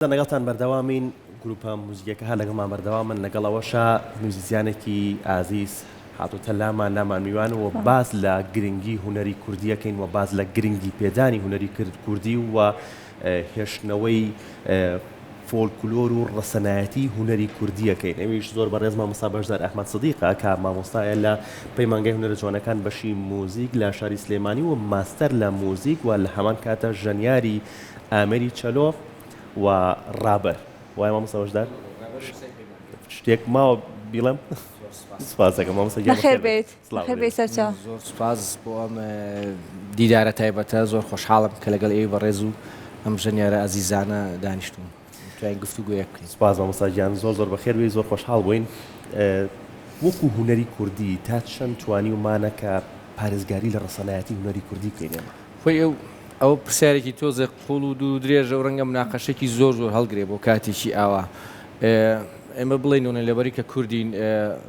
لەگەڵتان بەردەوامین گروپە موزیکەکە هە لەگەڵمان بەردەوامن لەگەڵەوەشە موزیسیانێکی ئازیز هاتوتە لامان میوان و باز لە گرنگی هوەری کوردیەکەین و باز لە گرنگی پێدانی هوەری کوردی و هێشتنەوەی فۆلکلۆر و ڕەسەنایەتی هوەری کوردیەکەین. ئەویش زۆر بەڕێز مامۆستا بەشدار ئەحمەد سدیقە کە مامۆستایە لە پەیمانگەی هونەرە جوانەکان بەشی موزیک لە شاری سلێمانی و ماستەر لە موزیک و لە هەمان کاتە ژەنیاری ئامێری چەلۆ و ڕابەر وای مامۆستا بەشدار شتێک ماوە بیڵێم سپاسەکەم مامۆستا گیان بەخێر بێت سەرچاو زۆر سپاس بۆ ئەم دیدارە تایبەتە زۆر خۆشحاڵم کە لەگەڵ ئێوە بەڕێز و ئەم ژەنیارە ئازیزانە دانیشتوم توانین گفتوگۆیە بکەین. سپاس مامۆستا گیان زۆر بەخێر بێت زۆر خۆشحاڵ بووین. وەکو هوەری کوردی تا چەند توانی ومانە کە پارێزگاری لە ڕەسەنایەتی هوەری کوردی بکەین؟ خۆی ئەو پرسیارێکی تۆزێ قوڵ و دوو درێژە و ڕەنگە مناقەشێکی زۆر هەڵگرێ بۆ کاتێکی ئاوا. ئێمە بڵێنونە لەبەری کە کوردین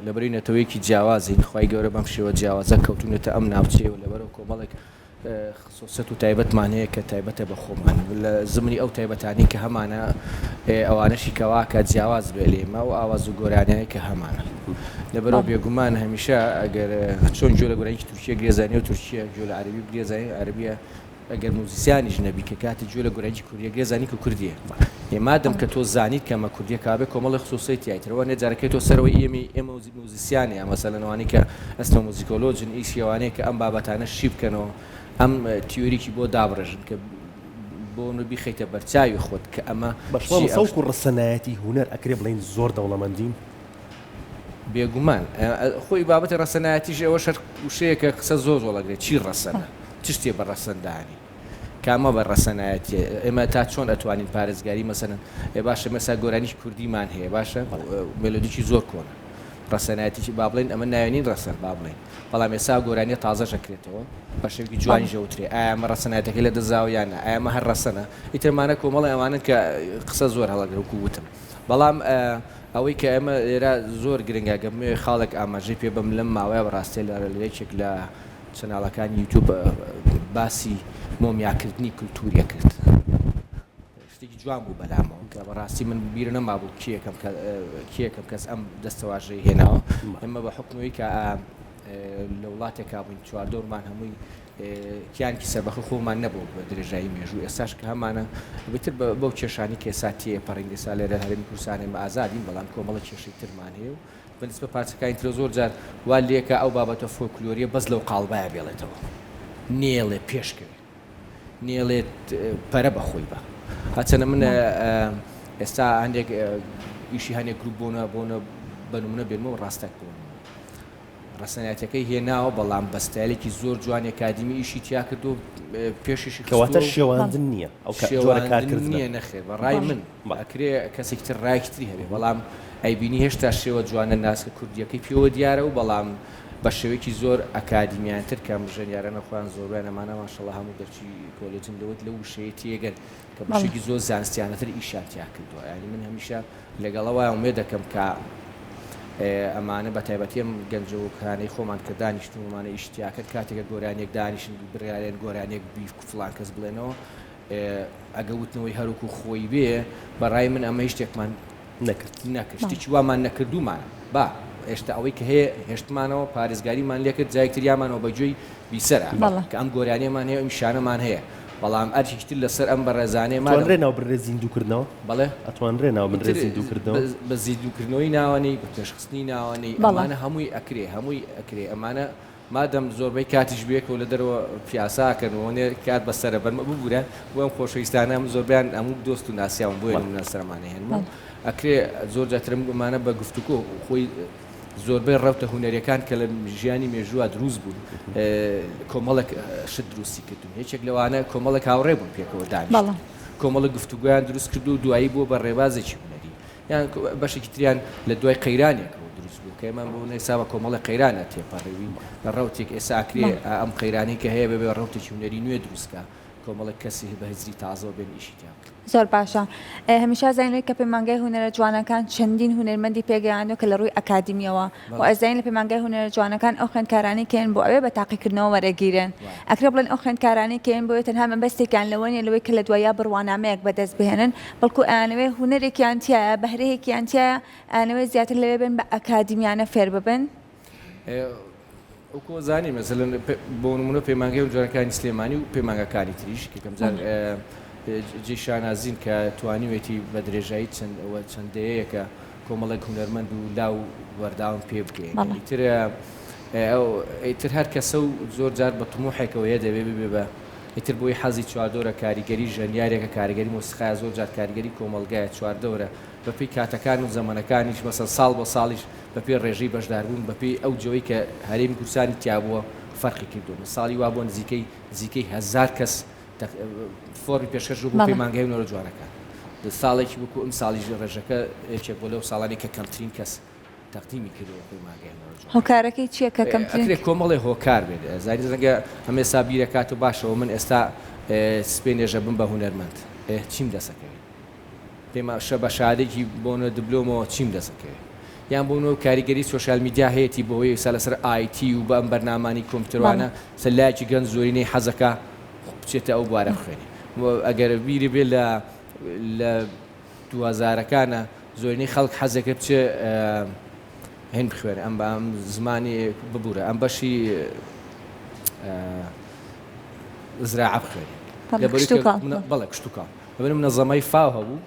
لەبەری نەتەوەیەکی جیاوازین خی گەورە بەم شێوە جیاوازە کەوتونێتە ئەم ناوچەیە و لەبەرەوە کۆمەڵێک خصوصەت و تایبەتمانەیە کە تایبەتە بە خۆمان لە زمانی ئەو تایبەتانی کە هەمانە ئەوانەشی کەواکە جیاواز بێ لێمە و ئاواز و گۆرانەیە کە هەمانە لەبەرەوە بێگومان هەمیشە ئەگەر چۆن جۆ لە گۆرانیی تورکیە گرێزانانی و تورکیە جۆ لە عەربی گرێزانی عەربیە ئەگەر موزیسیانیش نەبی کە کاتی جۆ لە گۆرانیی کوردیە گرێزانی کە کوردیە ئێمادەم کە تۆ زانیت کەمە کوردیە کابێ کۆمەڵی خصوصیتیایترەوە نێجارەکەی تۆ سەرەوەی ئێمە موزیسیانی مەسەلەنەوانی کە ئەستە موزیکۆلۆجن ئیسیەوانەیە کە ئەم بابەتانە شی بکەنەوە ئەم تیۆریکی بۆ دابڕێژن کە بۆ نوبی خەیتە بەرچاوی خۆت کە ئەمە سەوک و ڕەسەنایەتی هوەر ئەکرێ بڵین زۆر دەوڵەمەندین بێگومان خۆی بابەتی ڕەسەنایەتیش ئەوە شەر وشەیەکە قسە زۆر زۆڵەگرێت چی ڕەسەنە چ شتێ بە ڕەسەندانی کامە بە ڕەسەنایەتی ئێمە تا چۆن ئەتوانین پارێزگاری مەسەن باشە مەسا گۆرانیش کوردیمان هەیە باشە مێلۆدیکی زۆر کۆنە ڕەسەنایەتیی با بڵێن ئەمە ناوێنین ڕەسەن با بڵێن بەڵام ئێستا گۆرانیە تازەشەکرێتەوە بە شێوکی جوانی ژەوترێ ئایامە ڕەسەنایەتەکەی لە دەزاویانە ئایامە هەر ڕەسەنە ئیترمانە کۆمەڵی ئەوانن کە قسە زۆر هەڵەگرەوەکو وتم بەڵام ئەوەی کە ئێمە ئێرە زۆر گرنگە گەمێ خاڵێک ئاماژەی پێ بم لەم ماوەیە بەڕاستی لەیەکێک لە چەناڵەکانی یوتیوب باسی مۆمیاکردنی کولتوریە کرد شتێکی جوان بوو بەلامەوە کە بەڕاستی من بیر نەما بوو کێکم کەس ئەم دەستەواژەی هێناوە ئێمە بە حکمەوەی کە لە وڵاتێکا بووین چواردۆرمان هەمووی کیانکی سەربەخە خۆمان نەبوو بە درێژایی مێژوو ئێستاش کە هەمانە بتر بەو کێشانی کێساتیە پەڕینگە سا لێرە هەرمی کوردستان ئێمە ئازادین بەڵام کۆمەڵە کێشەی ترمان هەیە و بەنسبە پارچەکانی ترە زۆر جار وا لێکە ئەو بابەتە فۆلکلۆریە بەس لەو قاڵبایە بێڵێتەوە نێڵێ پێشکەوێ نێڵێت پەرە بەخۆی بە هەچەنە منە ئێستا هەندێک ئیشی هەندێک گروپ بۆنە بەنمونە بێنمەوە ڕاستەک بوون ڕەسەنایەتەکەی هێناوە بەڵام بەستایلێکی زۆر جوانی ئەکادمی ئیشی تیا کرد و پێشیشی کەواتە شێواندن نییە ئەو شێواندن نییە نەخێر بەڕای من ئەکرێ کەسێکی تر ڕایکتری هەبێ بەڵام ئەیبینی هێشتا شێوە جوانە ناسکە کوردیەکەی پێوە دیارە و بەڵام بە شێوەیەکی زۆر ئەکادمیانتر کەم ژەنیارە نەخوایان زۆربیان ئەمانە ماشەڵڵا هەموو دەرچی کۆلێجن لەوت لە وشەیە تێگەن کە بەشێکی زۆر زانستیانەتر ئیشان تیا کردووە ینی من هەمیشە لەگەڵەوە ئومێد دەکەم کە ئەمانە بە تایبەتیم گەنجەوەکانەی خۆمان کە دانیشتومانە ئیشتیاکرد کاتێکە گۆرانێک دانیشن بڕیارێن گۆرانێک بیف فڵان کەس بڵێنەوە ئەگە وتنەوەی هەروکو خۆی بێ بەڕای من ئەمە شتێکمان نەکرد شتێکی وامان نەکردومان با ئێشتا ئەوەی کە هەیە هێشتمانەوە پارێزگاریمان لێکرد جایەکتریامانەوە بەگوێی بیسەرە کە ئەم گۆرانیەمان هەیە ئەم شانەمان هەیە بەڵام ئەرچیتر لەسەر ئەم بەڕێزانێمانڕێناو بڕێ زیندووکردنەوە بەڵێ ئەتوانڕێناو بڕێ زیندووکردنەوە بە زیندووکردنەوەی ناوەنی پێشخستنی ناوەنی ئەمانە هەمووی ئەکرێ ئەمانە مادەم زۆربەی کاتیش بێکەوە لە دەرەوە پیاساکەنەوەنێ کات بەسەرە بەرمە ببوورە بۆم خۆشەویستانە زۆربیان هەموو دۆست و ناسیاون بۆیە منە سەرمانە هێنمە ئەکرێ زۆر جاترم گومانە بە گفتوکۆ خۆی زۆربەی ڕەوتە هونەریەکان کە لە ژیانی مێژووە دروست بوون کۆمەڵک شت دروستی کردون هیچێک لەوانە کۆمەڵک هاوڕێ بوون پێکەوە دانیشت کۆمەڵک گفتوگویان دروست کرد و دوایی بووە بە ڕێبازێکی هونەری یان بەشێکی تریان لە دوای قەیرانێکەوە دروست بوو کە ئێمە بۆ نەیساوە کۆمەڵە قەیرانە تێپەڕێوی لە ڕەوتێک ئێستا ئەکرێ ئەم قەیرانی کە هەیە بێ ڕەوتێکی هونەری نوێ دروستکە کۆمەڵێک کەسی بە هزری تازەوە بێن ئیشی تیا زۆر باشە هەمیشە زانێت کە پەیمانگای هونەرە جوانەکان چەندین هونەرمەندی پێگەیاندوە کە لە ڕووی ئەکادمیەوە و ئەزانین لە پەیمانگای هونەرە جوانەکان ئەو خوێندکارانی کەن بۆ ئەوێ بە تاقیکردنەوە وەرەگیرن ئەکرێ بڵێن ئەو خوێندکارانی کەن بۆیە تەنها مەبەستێکیان لەوەنیە لەوەی کە لە دوایە بڕوانامەیەک بەدەست بهێنن بەڵکو ئەیانەوێ هونەرێکیان تایە بەهرەیەکیان تایە ئەیانەوێ زیاتر لەوێ بن بە ئەکادمیانە فێر ببن وەکو زانی مەسەلەن بۆ نمونە پەیمانگای جوانەکانی سلێمانی و پەیمانگەکانی تریش کە کەمجار جێ شانازین کە توانیوێتی بە درێژایی چەندەیە کە کۆمەڵێک هونەرمەند و لاو وەرداون پێ بکەین ئیتر هەر کەسە و زۆر جار بە تموحێکەوەیە دەبێ ببێ بە ئیتر بۆی حەزی چواردۆرە کاریگەری ژەنیارێکە کاریگەری مۆسیقای زۆر جار کاریگەری کۆمەلگایە چواردەورە بەپێی کاتەکان و زەمانەکانیش مەسەن ساڵ بۆ ساڵیش بەپێی ڕێژەی بەشداربوون بەپێی ئەو جۆی کە هەرێمی کوردستانی تیابووە فەرقی کردوون ساڵی وا بۆ نزیکەی 1000 کەس فۆرمی پێشکەش بوو پەیمانگای هونەرە جوانەکان ساڵێکی وەکو ئەم ساڵی ڕێژەکە یەکێک بۆ لەو ساڵانی کە کەمترین کەس تەقدیمی کردەوە پەیمانگای هونەرە جوانەکان هۆکارەکەی چییە کە کەمترین کۆمەڵێ هۆکار بێت زانی زەنگە ئەمێ سابیرە کات و باشەوە من ئێستا سپێنێژە بم بە هونەرمەند چیم دەسەکەوێت پێمە شە بە شادێکی بۆنە دبلۆمەوە چیم دەسەکەوێت یان بۆنەوە کاریگەری سوۆشال میدیا هەیەی بۆی سا لەسەر ئایتی و بە ئەم بەرنامانی کۆمپیوتەرانە سەلایکی گەنج زۆرینەی حەزەکە بچێتە ئەو بوارە بخوێنێ ئەگەر بیری بێ لە 2000ەکانە زۆرینەی خەڵک حەزەکە بچێ هێن بخوێنێ ئەم بە ئەم زمانی ببوورە ئەم بەشی زراعە بخوێنێ بەڵێ کشتتوکە ببن منەظەمەی فاو هەبوو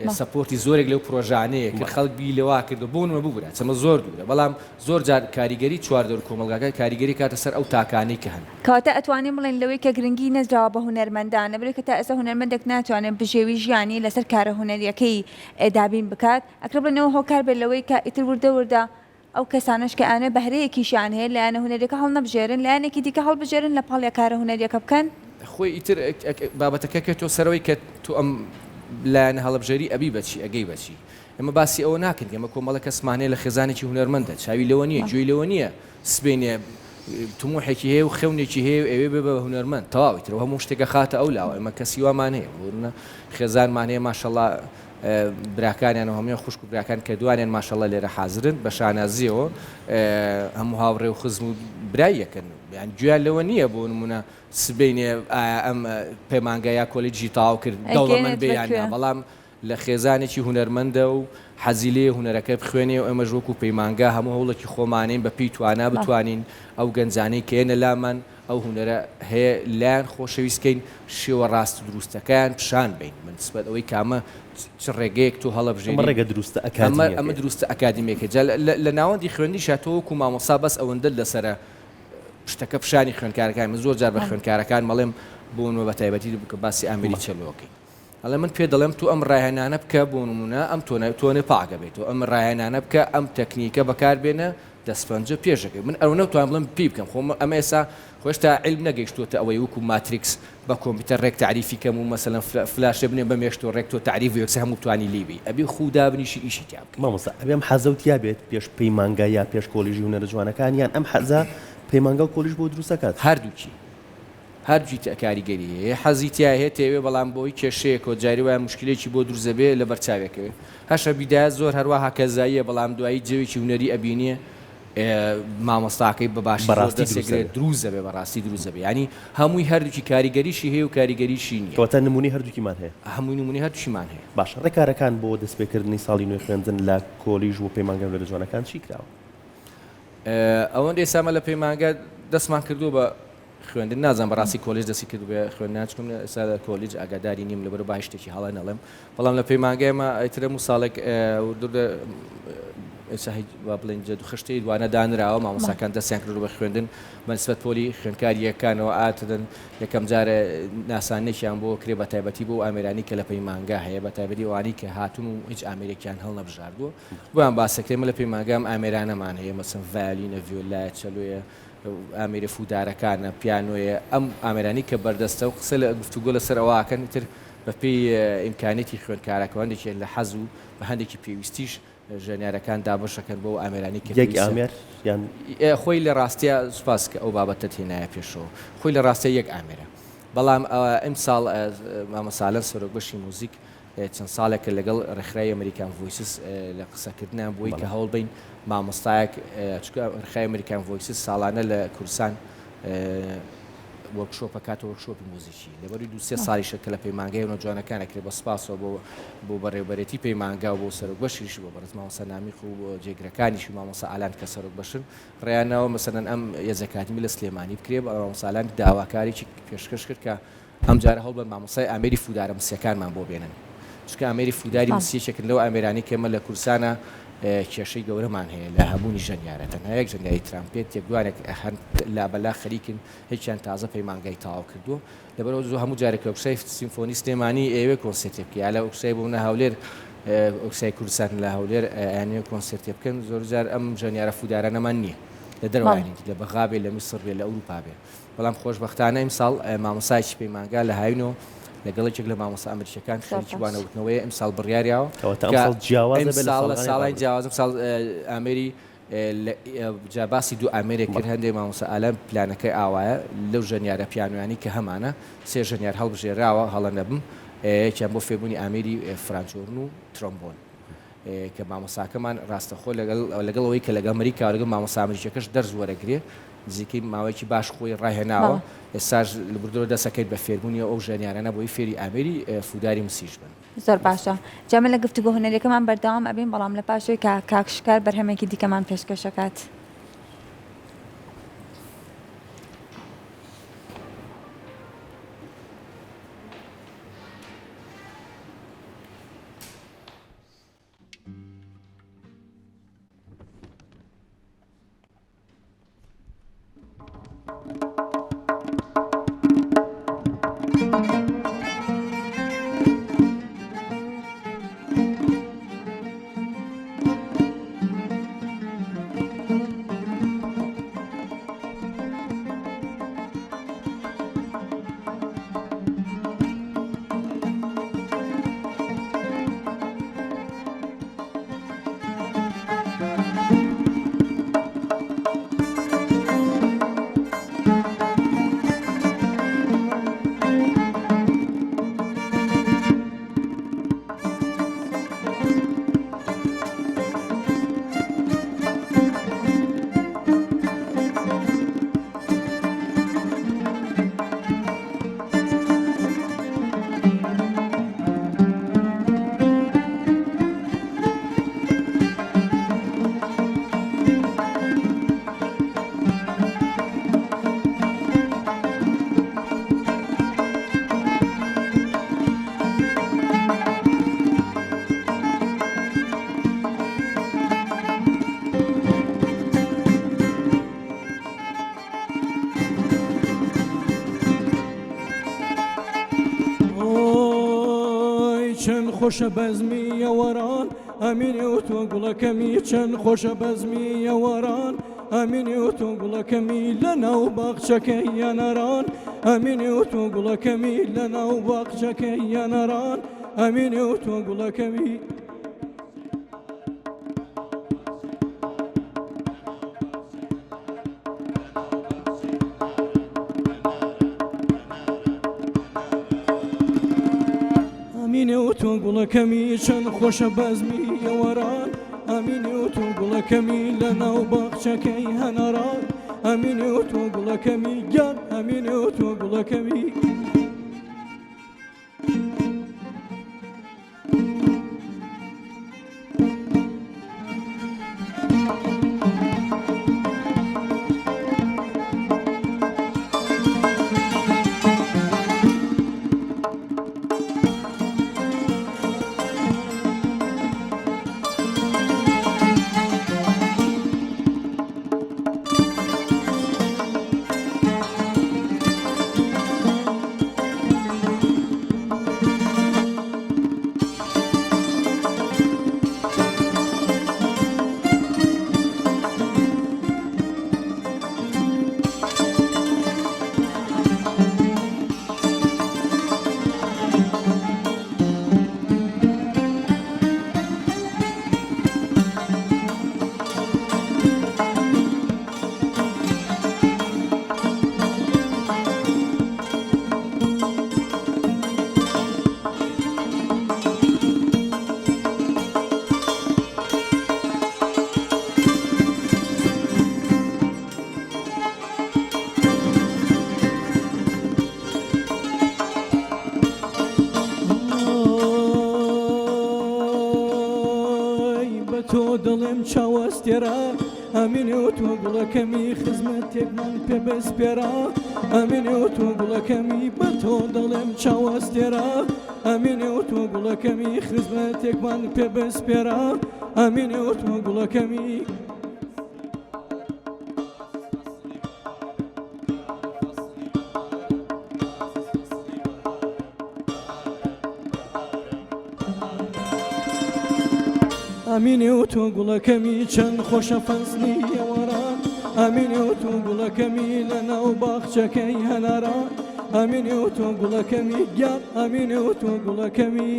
سەپۆرتی زۆرێک لەو پرۆژانەیە کە خەڵک بی لەوا کردو بوونمە ببوورە چەمە زۆر دوورە بەڵام زۆر جار کاریگەری چواردەور کۆمەلگاکە کاریگەری کاتە سەر ئەو تاکانەی کە هەن کەواتە ئەتوانین بڵێن لەوەی کە گرنگی نەدراوە بە هونەرمەندانە بڵێ کە تا ئێستا هونەرمەندێک ناتوانێت بژێوی ژیانی لەسەر کارە هونەریەکەی دابین بکات ئەکرێ بڵێنەوە هۆکار بێت لەوەی کە ئیتر وردە ئەو کەسانش کە ئەوانە بەهرەیەکیشیان هەیە لایەنە هونەرەکە هەڵنەبژێرن لایەنێکی دیکە هەڵبژێرن لە پاڵیا کارە هونەریەکە بکەن خۆی ئیتر بابەتەکە کە تۆ سەرەوەی کە تو ئەم لایەنە هەڵبژێری ئەبی بەچی ئەگەی بەچی ئەمە باسی ئەوە ناکەن ئەمە کۆمەڵە کەسمانەیە لە خێزانێکی هونەرمەندە چاوی لەوە نییە گوێی لەوە نییە سبێنێ تموحێکی هەیە و خێونێکی هەیە و ئەوێ بێ بە هونەرمەند تەواویترەوە هەموو شتێکە خاتە ئەو لاوە ئەمە کەسی وامان هەیە بۆرنە خێزانمان هەیە ماشەڵڵا براکانیان و هەموو خوشک و براکان کە دوانیان ماشەڵڵا لێرە حازرن بە شانازیەوە هەموو هاوڕێ و خزم و برایەکەن یان گویان لەوە نییە بۆ نمونە سبینێ ئەم پەیمانگایە کۆلیجی تاو کرد دەوڵەمەند بێیانە بەڵام لە خێزانێکی هونەرمەندە و حەزیلێ هونەرەکە بخوێنێ و ئەمە ژوەکو پەیمانگا هەموو هەوڵێکی خۆمانین بە پێی توانە بتوانین ئەو گەنجانەی کێنە لامان ئەو هونەرە هەیە لایەن خۆشەویستکەین شێوە ڕاست دروستەکەیان پیشان بین من نسبەت ئەوەی کامە چ ڕێگەیەک تۆ هەڵەبژێری ڕێگە دروستە ئەمە دروستە ئەکادمیەکە لە ناوەندی خوێندی شاتۆوەکو مامۆسا بەس ئەوەندە لەسرە شتەکە پیشانی خوێندکارەکان من زۆر جار بە خوێندکارەکان مەڵێم بۆنەوە بە تایبەتی بکە باسی ئامێری چەلۆکەی ئەڵێ من پێ دەڵێم تو ئەم ڕاهێنانە بکە بۆ نمونە ئەم تۆنە پاگە بێت و ئەم ڕاهێنانە بکە ئەم تەکنیکە بەکاربێنە دەستفەنجە پێشەکەی من ئەو نەتوان بڵم پێ بکەم خۆم ئەمە ئێستا خۆشتا علم نەگەیشتوتە ئەوەی وەکو ماتریکس بە کۆمپیوتەر ڕێک تعریفی کەم و مەسەلەن فلاشە بنێ بە مێشتۆ ڕێک تۆ تعریف یەکسە هەموو توانی لیبی ئەبێ خودا بنیشی ئیشی تیا بکە مامۆستا ئەبێم حەزەوتیا بێت پێش پەیمانگا یا پێش کۆلیژی هونەرە جوانەکانیان ئەم حەزە پەیمانگا و کۆلیژ بۆ دروستەکات هەردووکی هەرجی کاریگەری هەیە حەزی تیا هەیە تێوێ بەڵام بۆی کێشەیەکۆ جاری وایە مشکلێکی بۆ دروزەبێ لە بەرچاوێکەوە هەشە بیدایە زۆر هەروەها کەزاییە بەڵام دوایی جەوێکی هونەری ئەبینیە مامۆستاکەی بەباشی دەستێکرێت دروزە بێ بەڕاستی دروزە بێ ینی هەمووی هەردووکی کاریگەریشی هەیە و کاریگەریشی نیە کەواتە نمونی هەردووکیمان هەیە هەمووی نمونی هەردووشیمان هەیە باش ڕێکارەکان بۆ دەستپێکردنی ساڵی نوێ خوێندن لە کۆلیژ و پەیمانگا هونەرە جوانەکان چی کراوە ئەوەندە ئێسامە لە پەیمانگا دەستمان کردو بە خوێندن نازان بەڕاستی کۆلیژ دەستی کرد بێ خوێندنان چکم ئێستا لە کۆلیژ ئاگاداری نیم لەبەر با شتێکی هەڵە نەڵێم بەڵام لە پەیمانگایمە ئەیترە و ساڵێک وا بڵێن جەد و خشتەی دوانە دانراوە مامۆساکان دەستیان کردو بە خوێندن بەنسبەت پۆلی خوێندکاریەکانەوە ئاتدن یەکەم جارە ناسانێکیان بۆ کرێ بە تایبەتی بۆ ئامێرانی کە لە پەیمانگا هەیە بە تایبەتی ئەوانی کە هاتون و هیچ ئامێرێکیان هەڵ نەبژاردووە بۆیان باسەکرێمە لە پەیمانگام ئامێرانەمان هەیە مەسەن ڤایۆلینە ڤیۆلایە چەلۆیە ئامێرە فودارەکانە پیانۆیە ئەم ئامێرانی کە بەردەستە و قسە لە گفتوگۆ لەسەر ئەوواکەن تر بەپێی ئیمکانێتی خوێندکارەکە هەندێکی لە حەز و بە هەندێکی پێویستیش ژێنیارەکان دابشەکەن بۆ ئامێرانی کە ئامێر خۆی لە ڕاستیە سوپاس کە ئەو بابەتە تێنایە پێشەوە خۆی لە ڕاستە یەک ئامێرە بەڵام ئەم ساڵ مامەسالەن سەرۆک بەشی موزیک چەند ساڵێکە لەگەڵ ڕێکخراوی ئەمریکان ڤۆیسس لە قسەکردنیان بووی کە هەوڵ بین مامۆستایەک ڕێکخراوی ئەمریکان ڤۆیسس ساڵانە لە کوردستان وەرکشۆپە کاتە وەرکشۆپی موزیکی لەبەری دو سێ ساڵیشە کە لە پەیمانگای نەوجوانەکانەکرێ بە سپاسەوە بۆ بەڕێوەبەرێتی پەیمانگا و بۆ سەرۆک بەشیش بۆ بەڕێز مامۆستا نامیق و بۆ جێگرەکانیشی مامۆستا ئالان کە سەرۆک بەشن ڕێیانەوە مەسەلەن ئەم هێزەکاتمی لە سلێمانی بکرێ بە مامۆستا ئالان داواکاریی پێشکەش کرد کە ئەم جارە هەوڵ بە مامۆستای ئامێری فودارە مسیەکانمان بۆ بێنن چونکە ئامێری فوداری مسیەکێکن لەو ئامێرانی کەمە لە کورسانە کێشەی گەورەمان هەیە لە هەبوونی ژەنیارە تەنها یەک ژەنیاری ترامپێت یەکدوانێک لابەلا خەریکن هیچیان تازە پەیمانگای تاوا کردووە لەبەرەوە زوو هەموو جارێک ئۆکسای سیمفۆنی سلێمانی ئێوێ کۆنسێرتێ بکە یا لە ئۆکسای بوونە هەولێر ئۆکسای کوردستان لە هەولێر یانێ کۆنسێرتێ بکەن زۆر جار ئەم ژەنیارە فودارانەمان نییە لە دەروانی لە بەغابێ لە میسر بێ لە ئەوروپا بێ بەڵام خۆشبەختانە ئیمساڵ مامۆسایکی پەیمانگا لە هاوینەوە لەگەڵێکێک لە مامۆستا ئەمریکیەکان خەریکی وانەوتنەوەی ئەمساڵ بڕیاریاوە ساڵی جیاوازم ساڵ ئامێری جاباسی دوو ئامێرێک کرد هەندێک مامۆستا ئالان پلانەکەی ئاوایە لەو ژەنیارە پیانوانی کە هەمانە سێ ژەنیار هەڵبژێراوە هەڵە نەبم یەکیان بۆ فێبوونی ئامێری فرانچۆرن و ترۆمبۆن کە مامۆستاکەمان ڕاستەخۆ لەگەڵەوەی کە لەگەڵ ئەمریکا و لەگەڵ مامۆستا ئەمریکیەکەش دەرز وەرەگرێ نزیکەی ماوەیەکی باش خۆی ڕاهێناوە ئێستاش لە بردەوە دەسەکەیت بە فێربوونی ئەو ژەنیارانە بۆی فێری ئامێری فوداری مسیش بن زۆر باشە جامە لە گفتوگۆ هونەرەکەمان بەردەوام ئەبین بەڵام لە پاشوی کاکشکار بەرهەمێکی دیکەمان پێشکەشەکات. خۆشە بەزمی ئەوەران ئەمینی و تۆ گوڵەکەمی چەند خۆشە بەزمی ئەوەران ئەمینی و تۆ گوڵەکەمی لە ناو باخچەکەی یانەران ئەمینی و تۆ گوڵەکەمی لە ناو باخچەکەی یانەران ئەمینی و تۆ گوڵەکەمی ئەمینێ و تۆ گوڵەکەمی چەند خۆشە بەزمی ئەوەران ئەمینێ و تۆ گوڵەکەمی لە ناو باخچەکەی هەنەران ئەمینێ و تۆ گوڵەکەمی گیان ئەمینێ و تۆ گوڵەکەمی بە تۆ دڵێم چاوەستێرا ئەمینێ و تۆ گوڵەکەمی خزمەتێکمان پێ بەسپێرا ئەمینێ و تۆ گوڵەکەمی بە تۆ دڵێم چاوەستێرا ئەمینێ و تۆ گوڵەکەمی خزمەتێکمان پێ بەسپێرا ئەمینێ و تۆ گوڵەکەمی ئەمینێ و تۆ گوڵەکەمی چەند خۆشە فەزلی ئێوەران ئەمینێ و تۆ گوڵەکەمی لە ناو باخچەکەی هەناران ئەمینێ و تۆ گوڵەکەمی گیان ئەمینێ و تۆ گوڵەکەمی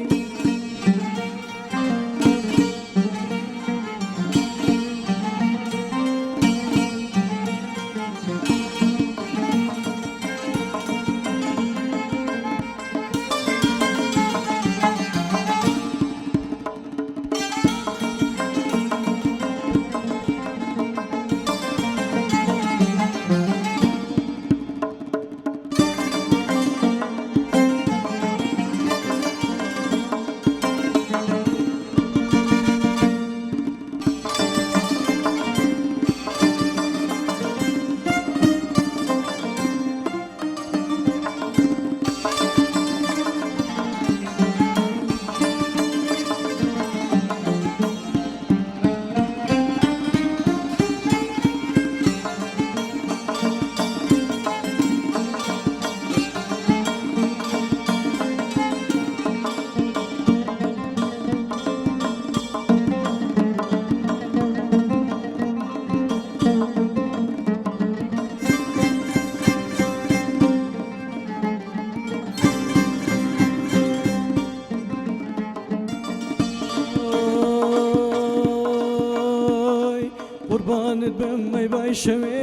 قوربانت بم مەی بای شەوێ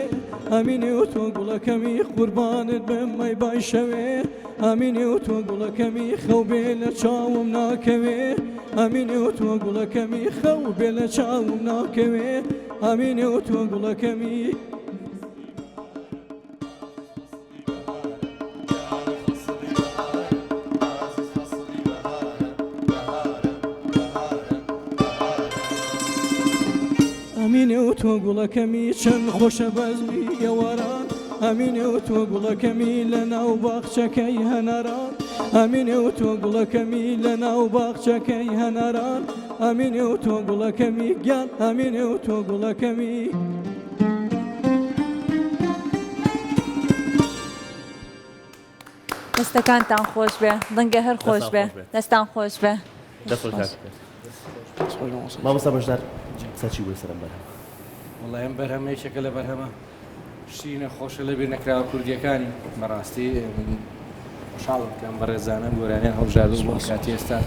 ئەمینێ و تۆ گوڵەکەمی قوربانت بم مەی بای شەوێ ئەمینێ و تۆ گوڵەکەمی خەو بێ لە چاوم ناکەوێ ئەمینێ و تۆ گوڵەکەمی خەو بێ لە چاوم ناکەوێ ئەمینێ و تۆ گوڵەکەمی ئەمینێ و تۆ گوڵەکەمی چەند خۆشە بەزمی ئێوەران ئەمینێ و تۆ گوڵەکەمی لە ناو باخچەکەی هەناران ئەمینێ و تۆ گوڵەکەمی لە ناو باخچەکەی هەناران ئەمینێ و تۆ گوڵەکەمی گیان ئەمینێ و تۆ گوڵەکەمی دەستەکانتان خۆش بێ دەنگە هەر خۆش بێ دەستان خۆش بێ مامۆستا بەشدار قسەچی بۆی سەرم بەرە وڵای ئەم بەرهەمەیەکێکە لە بەرهەمە شتینە خۆشە لە بیر نەکراوە کوردیەکانی بەڕاستی خۆشحاڵم کە ئەم بەڕێزانم گۆرانیان هەڵبژاردن بۆ کاتی ئێستا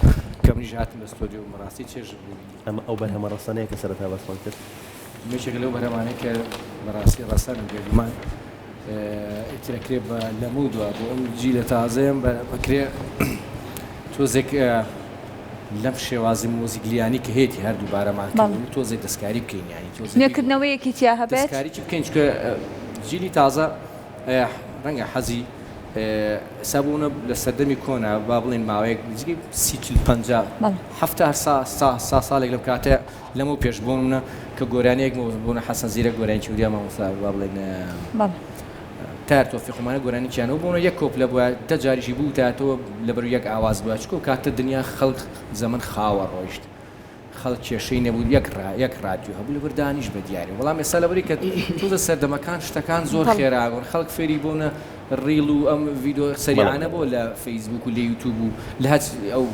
کەمنیش هاتم بە ستۆدیۆ بەڕاستی چێژ بوو ئەمە ئەو بەرهەمە ڕەسەنەیە کە سەرەتا بەسمان کرد مێشێک لەو بەرهەمانەیە کە بەڕاستی ڕەسەنم بێگومان ئیترەکرێ بە لەمودووە بۆ ئەم جیلە تازەیەم بەکرێ تۆزێک لەم شێوازی مۆزیکلیانی کە هێتی هەردوو بارەمان تۆزێک دەستکاری بکەین ینی نوێکردنەوەیەکی تیا هەبێت دەستکاری چی بکەین چکە جیلی تازە ڕەنگە حەزی سەبوونە لە سەردەمی کۆنا با بڵێن ماوەیەک نزیکەی 50 سا ساڵێک لەم کاتەیە لەمە پێش بوونە کە گۆرانەیەک بوونە حەسەن زیرە گۆرانی چودیا مامۆستا با بڵێن تار تۆفیقمانە گۆرانی چیانەوە بوونە یەک کۆپلە بووە دە جاریشی بوو تاتەوە لەبەر یەک ئاواز بووە چکۆ کاتە دنیا خەڵک زەمن خاوە ڕۆیشت خەڵک کێشەی نەبوو یەک رادیۆ هەبوو لەبەر دانیش بە دیاری وەڵام ئێستا لەبەری کە توزە سەردەمەکان شتەکان زۆر خێراگۆن خەڵک فێری بوونە ڕیل و ئەم ڤیدۆ سەریعانە بۆ لە فەیسبوک و لە یوتیوب و لە هەچ ئەو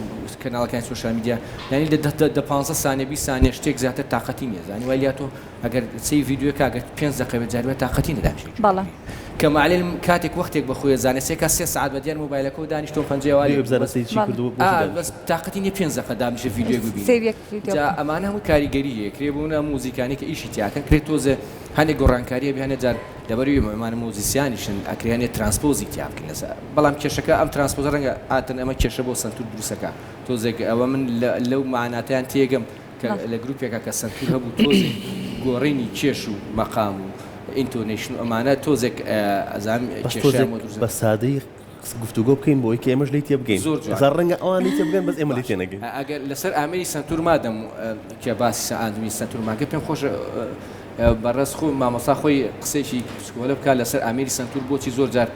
کەناڵەکانی سۆشیال میدیا یعنی لە 15 سانیە 20 سانیە شتێک زیاتر تااقەتی نییە زانی وای لیا تۆ ئەگەر سەی ڤیدۆ کاگەت 5 دقیقە جاروە تااقەتی نەدامشێت بەڵێ کە معلم کاتێک وەختێک بەخۆی زانێ سێکە 3 ساعت بەدیان مۆبایلەکە و دانیشتۆ پەنجێواری بزانەسەی چی کردو بەس تااقەتی نیە 5 دقیقە دامشە ڤیدۆ ببینی جا ئەمانە هەموو کاریگەریە کرێبوونە موزیکانی کە ئیشی تیاکەن کرێت تۆزە هەندێک گۆڕانکاریە بهێنە جار لەبەروی ئەمانە موزیسیانیشن ئەکرێنێ ترانسپۆزی تیا بکەن لەسەر بەڵام کێشەکە ئەم ترانسپۆزە ڕەنگە ئاتن ئەمە کێشە بۆ سنتور دروستەکە تۆزێک ئەوە من لەو معناتیان تێگەم کە لە گروپێکە کە سنتور هەبوو تۆزێک گۆڕینی کێش و مەقام و ئینتۆنیشن ئەمانە تۆزێک ئەزان بە سادەی گفتوگۆ بکەین بۆی کە ئێمەش لی تێ بگەین زۆر جوان. زار ڕەنگە ئەوان لی تێ بگەن بەس ئێمە لی تێ نەگەین ئەگەر لەسەر ئامێری سنتور مادەم کە باسی ئاندومی سنتورماکە پێم خۆش بەڕێز خۆ مامۆستا خۆی قسێکی پسکۆلە بکات لەسەر ئامێری سنتور بۆچی زۆر جار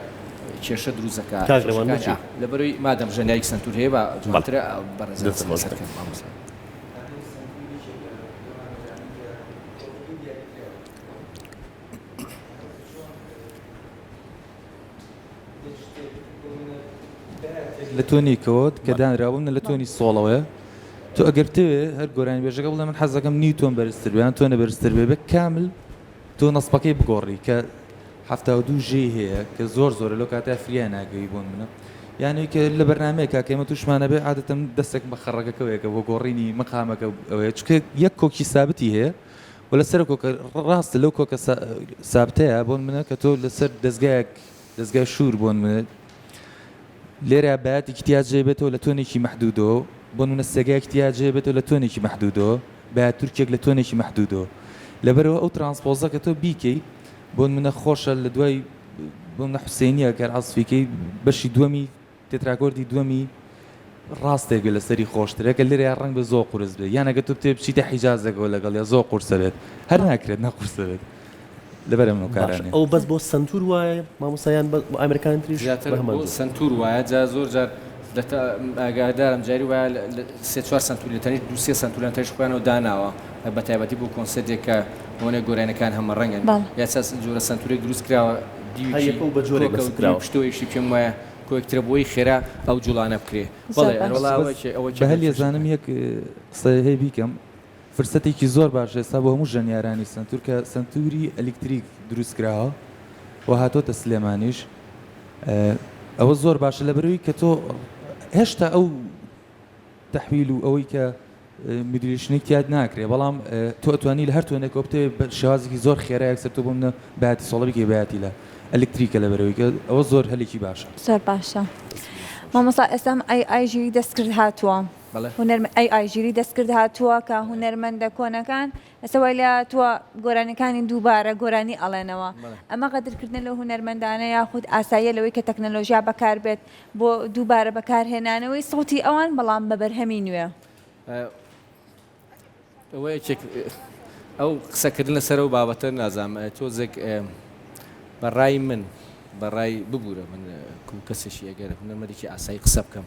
کێشە دروست دەکات کاک لەوان بچی؟ لەبەرەوەی مادەم ژەنیایەکی سنتور هەیە بە جوانترە بەڕێز سەرکەم مامۆستا. لە تۆنی کەوت کە دانراوە لە تۆنی سۆڵەوەی تۆ ئەگەر تەوێ هەر گۆرانی بێژەکە بڵێ من حەزەکەم نیوتۆن بەرزتر بێ یان تۆنە بەرزتر بێ بە کامل تۆ نەسپەکەی بگۆڕی کە 72 ژێ هەیە کە زۆر زۆرە لەو کاتە فریان ناگەی بۆن منە یعنی کە لە بەرنمەیەکە کە ئێمە تووشمانە بێ عادەتەن دەستێک بە خەڕەکەکەوەیەکە بۆ گۆڕینی مەقامەکە ئەوەیە چکە یەک کۆکی سابتی هەیە و لەسەر کۆکە ڕاستە لەو کۆکە سابتەیە بۆن منە کە تۆ لەسەر دەستگای شور بۆن منە لێرە بەیاتی احتیاجێ بێتەوە لە تۆنێکی مەحدودەوە بۆ منە سەگای احتیاجێ بێتەوە لە تۆنێکی مەحدودەوە بەیات تورکێک لە تۆنێکی مەحدودەوە لەبەرەوە ئەو ترانسپۆزە کە تۆ بیکەی بۆ منە خۆشە لە دوای بۆ منە حوسێنیە کە عەسفیکەی بەشی دووەمی تێتراکۆردی دووەمی ڕاستێک لەسەری خۆشترە کە لێرە ڕەنگ بە زۆ قورس بێت یانەگە تۆ تێ بچیتە حیجازێکەوە لەگەڵ یا زۆ قورسە بێت هەر ناکرێت نەقورسە بێت لەبەرە من کارانێ ئەو بەس بۆ سنتور وایە مامۆسایان بۆ ئەمریکان تریش زیاتر بۆ سنتور وایە جا زۆر جار ئاگادارم جاری وایە 3-4 سنتوریتەنی 2-3 سنتوریتەنیش خۆیانەوە داناوە بە تایبەتی بۆ کۆنسەرتێک کە بۆنێ گۆرانەکان هەمە ڕەنگن یا چەند جۆرە سنتورێک دروست کراوە دیویشتەوەیشی پێم وایە کۆیکترە بۆی خێرا ئەو جوڵانە بکرێ بە هەل ێزانم یەک قسە هەیە بیکەم فرسەتێکی زۆر باش ئێستا بۆ هەموو ژەنیارانی سنتور کە سنتوری ئەلکتریک دروستکراوە و هاتۆتە سلێمانیش ئەوە زۆر باشە لەبەرەوەی کە تۆ هێشتا ئەو تەحویل و ئەوەی کە میدلیشنێک تیاد ناکرێ بەڵام تۆ ئەتوانی لە هەر تۆنێکەوە بتێ بە شێوازێکی زۆر خێرا یەکسەر تۆ بۆ منە بەیاتی سۆڵەبێکی بەیاتی لە ئەلکتریکە لەبەرەوەی کە ئەوە زۆر هەلێکی باشە زۆر باشە مامۆستا ئێستام ئای ژیری دەستکرد هاتووە ئای ژیری دەستکرد هاتووە کە هونەرمەندە کۆنەکان ئەسەوەی لە تۆ گۆرانەکانی دووبارە گۆرانی ئەڵێنەوە ئەمە قەدرکردن لە هونەرمەندانە یاخود ئاساییە لەوەی کە تەکنەلۆژیا بەکار بێت بۆ دووبارە بەکارهێنانەوەی سەوتی ئەوان بەڵام بە بەرهەمی نوێ ئەو قسەکردن لەسەر ئەو بابەتە نازانم تۆزێک بەڕای من بەڕای ببوورە من کەسێکی ئەگەر هونەرمەندێکی ئاسایی قسە بکەم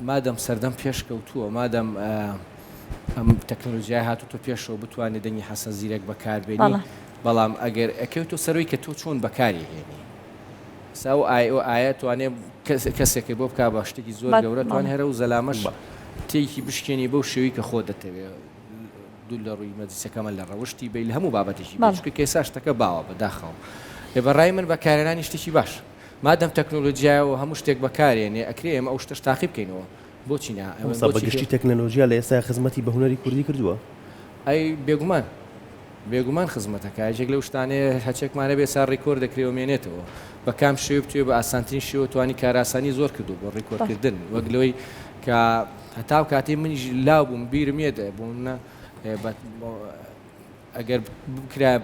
مادەم سەردەم پێشکەوتووە مادەم ئەم تەکنۆلۆژیای هاتووە پێشەوە بتوانێت دەنگی حەسەن زیرەک بەکاربێنی بەڵام ئەگەر ئەکەوتۆ سەرۆی کە تۆ چۆن بەکاری هێنی سا و ئایا توانێت کەسێکی بۆ بکا بە شتێکی زۆر گەورە توان هەرە و زەلامەش تێکی بشکێنی بەو شێوی کە خۆ دەتەوێت دوو لە ڕووی مەجلیسەکەمە لە ڕەوشتی بێ لە هەموو بابەتێکی بچکە کێسا شتەکە باوە بەداخەوە بەڕای من بەکارهێنانی شتێکی باش مادەم تەکنۆلۆژیایەوە هەموو شتێک بەکارێنێ ئەکرێ ئێمە ئەو شتەش تاقی بکەینەوە بۆچی نا بەگشتی تەکنەلۆژیا لە ئێستا خزمەتی بە هونەری کوردی کردووە ئەی بێگومان خزمەتەکە یەک لەو شتانەیە هەچێکمانە بێ سا ڕیکۆرد دەکرێومێنێتەوە بە کام شێو بتوێ بە ئاسانترین شێوە توانی کاراسانی زۆر کردو بۆ ڕیکۆردکردن وەک لەوەی کە هەتاو کاتێ منیش لاو بووم بیرم ێدە بوونە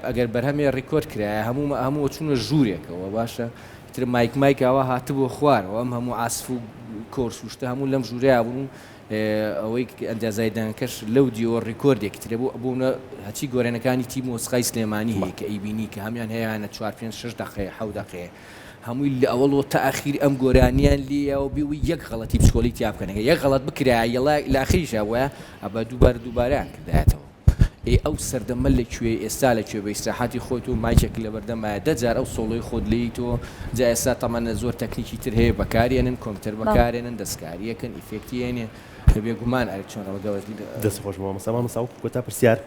ئەگەر بەرهەمێ ڕیکۆرد کرایە هەموو چوونە ژوورێکەوە باشە تر مایکاوە هاتبوو خوارەوە ئەم هەموو ئاسف و کۆرس وشتە هەموو لەم ژووریا بوون ئەوەی ئەندازایدانکەش لەو دیوە ڕیکۆردێکی ترێ بوونە هەچی گۆرانەکانی تیم مۆسقای سلێمانی هەیە کە ئەیبینی کە هەمیان هەیەیانە 4-5-6 دقەیە 7 دقەیە هەمووی لە ئەوڵەوە تا ئاخیر ئەم گۆرانیان لیەوە بیوی یەک غەڵەتی پسکۆلی تیا بکەنەکە یەک غەڵەت بکرایە لە ئاخریشە وایە ئەبە دووبارەیان کردایەتەوە ئەو سەردەمە لەکوێ ئێستا لەکوێ بە ئیسراحەتی خۆت و مایکێک لە بەردەمایە 10 جار ئەو سۆڵۆی خۆت لێی تۆ جا ئێستا تەمەنە زۆر تەکنیکی تر هەیە بەکارێنن کۆمپیوتەر بەکارێنن دەستکاریەکەن ئیفێکتیێنێ بێگومان ئەرچۆنەوە دەست خۆش مامۆستا کۆتا پرسیار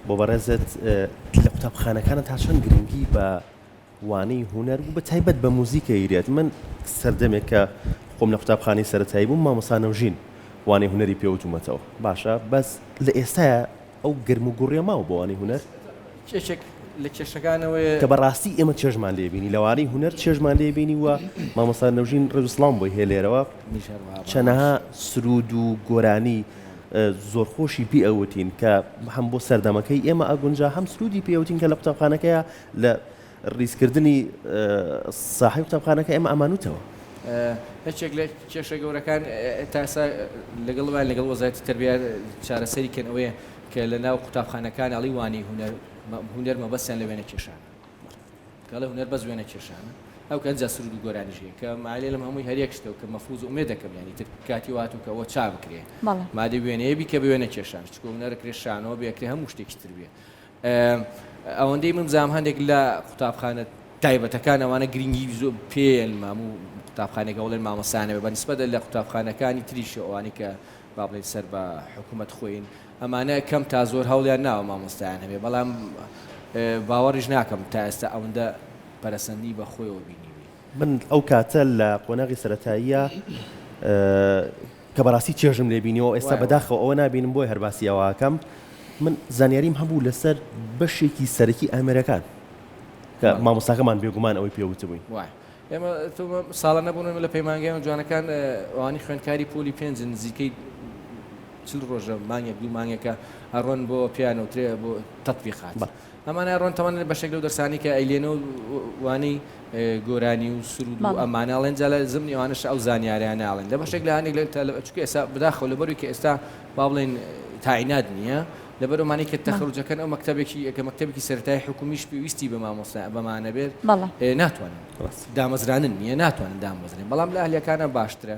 بۆ بەڕێزت لە قوتابخانەکانت تا چەند گرنگی بە وانەی هونەر و بە تایبەت بە موزیکە ئیرێت من سەردەمێک کە خۆم لە قوتابخانەی سەرەتایی بووم مامۆستا نەوژین وانەی هونەری پێوتومەتەوە باشە بەس لە ئێستاە ئەو گرم و گوڕێ ماوە بۆ وانەی هونەر کێشێک لە کێشەکانەوەی کە بەڕاستی ئێمە چێژمان لێبینی لەوانەی هونەر چێژمان لێبینی وە مامۆستا نەوژین ڕێزوسڵام بۆی هەیە لێرەوە چەنەها سرود و گۆرانی زۆرخۆشی پێ ئەوتین کە هەم بۆ سەردەمەکەی ئێمە ئەگونجا هەم سرودی پێوتین کە لە قوتابخانەکەیە لە ڕیزکردنی ساحەی قوتابخانەکە ئێمە ئەمانوتەوە هەچێک لە کێشە گەورەکان تاسا لەگەڵ وەزارەتی تەربیە چارەسەریکەن ئەوەیە کە لە ناو قوتابخانەکان ئەڵی وانی هونەر مەبەستیان لە وێنە کێشانە کەڵە هونەر بەس وێنە کێشانە ئەو کەنجا سرود و گۆرانیژەیە کە معلێ لەم هەمووی هەریەک شتەوە کە مەفروض ئومێد دەکەم ینی تر کاتی واتوکەەوە چا بکرێ مادە وێنەیە بی کە بوێنە کێشان چکۆ هونەرەکرێ شانەوە بێکرێ هەموو شتێکی تر بێ ئەوەندەی من بزانام هەندێک لە قوتابخانە تایبەتەکان ئەوانە گرنگی زۆر پێڵمام و قوتابخانێک ئەوڵێن مامۆسانەوە بە نسبەت لە قوتابخانەکانی تریش ئەوانی کە با بڵێن سەر بە حکوومەت خۆین ئەمانە کەم تا زۆر هەوڵیان ناوە مامۆستایان هەبێ بەڵام باوەڕیش ناکەم تا ئێستا ئەوەندە پەرەسەندی بە خۆیەوە بینی من ئەو کاتە لە قۆناغی سەرەتاییە کە بەڕاستی چێژم لێبینیەوە ئێستا بەداخەوە ئەوە نابینم بۆی هەرباسی ئەوواکەم من زانیاریم هەبوو لەسەر بەشێکی سەرەکی ئەمریکان کە مامۆستاکەمان بێگومان ئەوەی پێوتە بووین ئێمە ساڵە نەبوون لە پەیمانگەیان جوانەکان ئەوانی خوێندکاری پۆلی پێنج نزیکەی چل ڕۆژە مانگێک دوو مانگێکە ئەڕۆن بۆ پیانەوترێ بۆ تەطبیقات ئەمانە ڕۆن تەمان بەشێک لەو دەرسانی کە ئەیلێنەوە وانەی گۆرانی و سرود و ئەماناڵێن جا لە زمانی ئەوانش ئەو زانیاریان ناڵێن لە بەشێک لە هەندێک چکە ئێستا بەداخەوە لەبەروی کە ئێستا با بڵێن تاعینات نییە لەبەرمانی کە تەخڕوجەکەن ئەو مەکتەبێکی سەرەتایی حکومیش پێویستی بە مامۆستا بەمانە بێت ناتوانن دامەزرانن نییە ناتوانن دامەزرێن بەڵام لە ئەهلیەکانە باشترە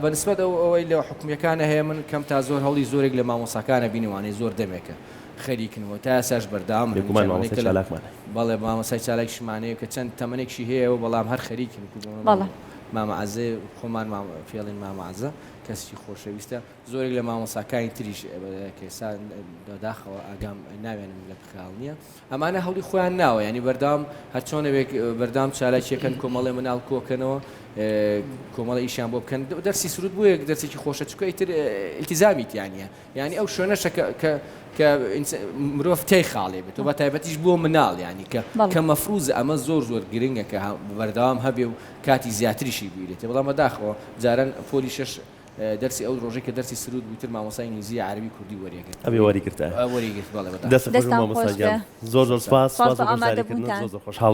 بەنسبەت ئەوەی لە حکومیەکانە هەیە من کەم تا زۆر هەوڵی زۆرێک لە مامۆساکانە بینیوانەی زۆر دەمێکە خەریکنەوە تا ئێساش بەردام بەڵێ مامۆسای چالاکیشمانەیە کە چەند تەمەنێکشی هەیە و بەڵام هەر خەریکن مامەعەزێ خۆمان فێڵین مامەعەزە کەسێکی خۆشەویستە زۆرێک لە مامۆساکانی تریش کەسا داخەوە ئاگام ناوێنم لە بخاڵ نییە ئەمانە هەوڵی خۆیان ناوە ینی بەردام هەر چۆنەوێک بەردام چالاکیەکەن کۆمەڵێ مناڵ کۆکەنەوە کۆمەڵە ئیشان بۆ بکەن دەرسی سرود بووە دەرسێکی خۆشە چکە ئیتر ئیلتیزامی تیانە ینی ئەو شوێنەشە کە مرۆڤ تێی خاڵێ بێت و بە تایبەتیش بۆ مناڵ ینی کە مەفروض ئەمە زۆر بگرنگە کە بەردەوام هەبێ و کاتی زیاتریشی بیرێت بەڵام بەداخەوە جاران پۆلی شەش دەرسی ئەو ڕۆژێک کە دەرسی سرود بووتر مامۆسای ئینگلیزی عەربی کوردی وەریەگرت ئەبێ وەریگرتە وەریگرت بەڵێ دەست خۆش مامۆستا جان زۆر سپاس سپاس بۆ گۆزاریکردن زۆر خۆشحاڵ